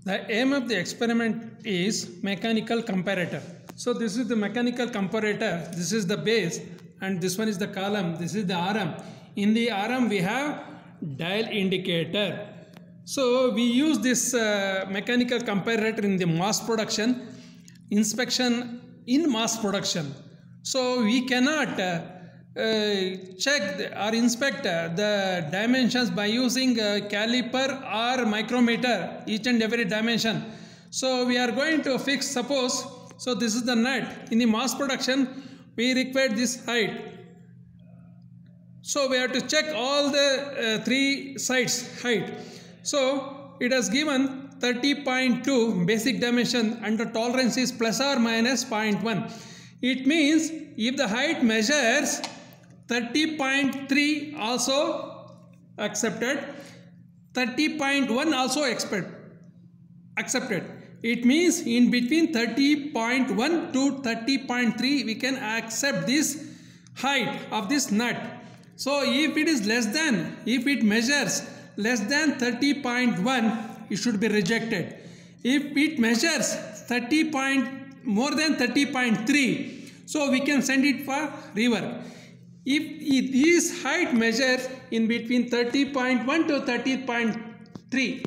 The aim of the experiment is mechanical comparator. So this is the mechanical comparator, this is the base and this one is the column, this is the arm. In the arm we have dial indicator. So we use this mechanical comparator in the mass production, inspection in mass production. So we cannot check or inspect the dimensions by using caliper or micrometer, each and every dimension. So we are going to fix, suppose, so this is the nut. In the mass production we require this height. So we have to check all the three sides height. So it has given 30.2 basic dimension and the tolerance is plus or minus 0.1. It means if the height measures 30.3 also accepted, 30.1 also accepted. It means in between 30.1 to 30.3 we can accept this height of this nut. So if it is less than, if it measures less than 30.1, it should be rejected. If it measures more than 30.3, so we can send it for rework. If this height measures in between 30.1 to 30.3,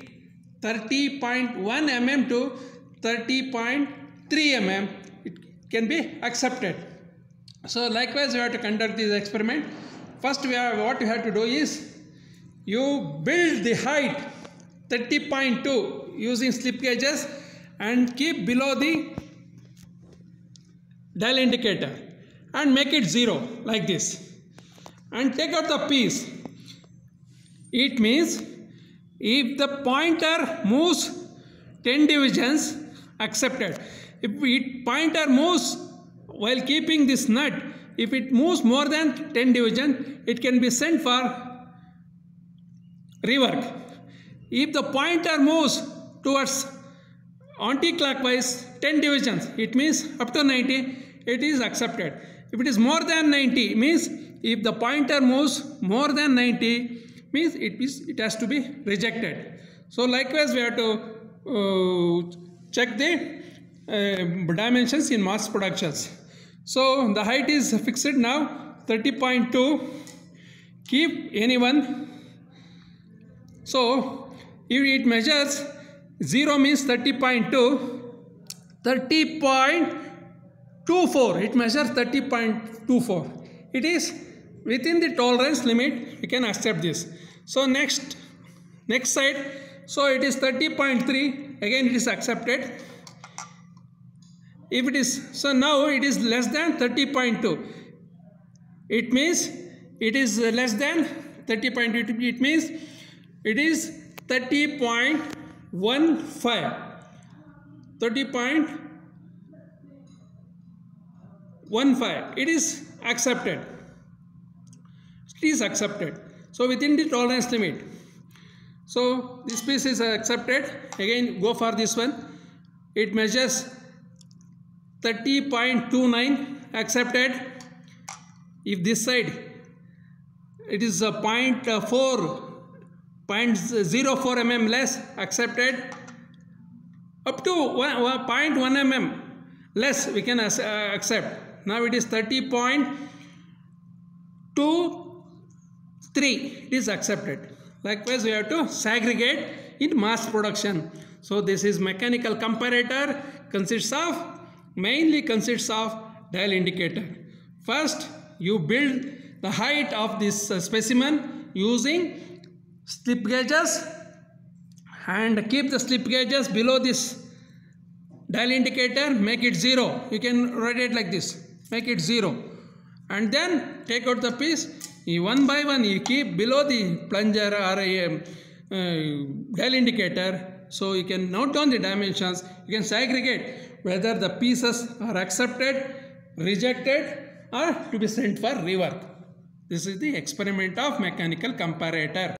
30.1 mm to 30.3 mm, it can be accepted. So likewise we have to conduct this experiment. First what you have to do is you build the height 30.2 using slip gauges and keep below the dial indicator and make it 0 like this and take out the piece. It means if the pointer moves 10 divisions, accepted. If pointer moves while keeping this nut, if it moves more than 10 division, it can be sent for rework. If the pointer moves towards anti-clockwise 10 divisions, it means up to 90, it is accepted. If it is more than 90, means if the pointer moves more than 90, means it has to be rejected. So likewise we have to check the dimensions in mass productions. So the height is fixed now 30.2. Keep any1. So if it measures 0 means 30.2, 30.24, it measures 30.24. It is within the tolerance limit, we can accept this. So next side, so it is 30.3, again it is accepted. If it is, so now it is less than 30.2. It means it is less than 30.2, it means it is 30.15. 30.15. It is accepted. It is accepted. So within the tolerance limit. So this piece is accepted. Again go for this one. It measures 30.29, accepted. If this side it is a 0.04 mm less, accepted. Up to 0.1 mm less we can accept. Now it is 30.23, it is accepted. Likewise we have to segregate in mass production. So this is mechanical comparator, mainly consists of dial indicator. First you build the height of this specimen using slip gauges and keep the slip gauges below this dial indicator, make it 0. You can write it like this, make it 0 and then take out the piece. One by one you keep below the plunger or a dial indicator. So you can note down the dimensions, you can segregate whether the pieces are accepted, rejected or to be sent for rework. This is the experiment of mechanical comparator.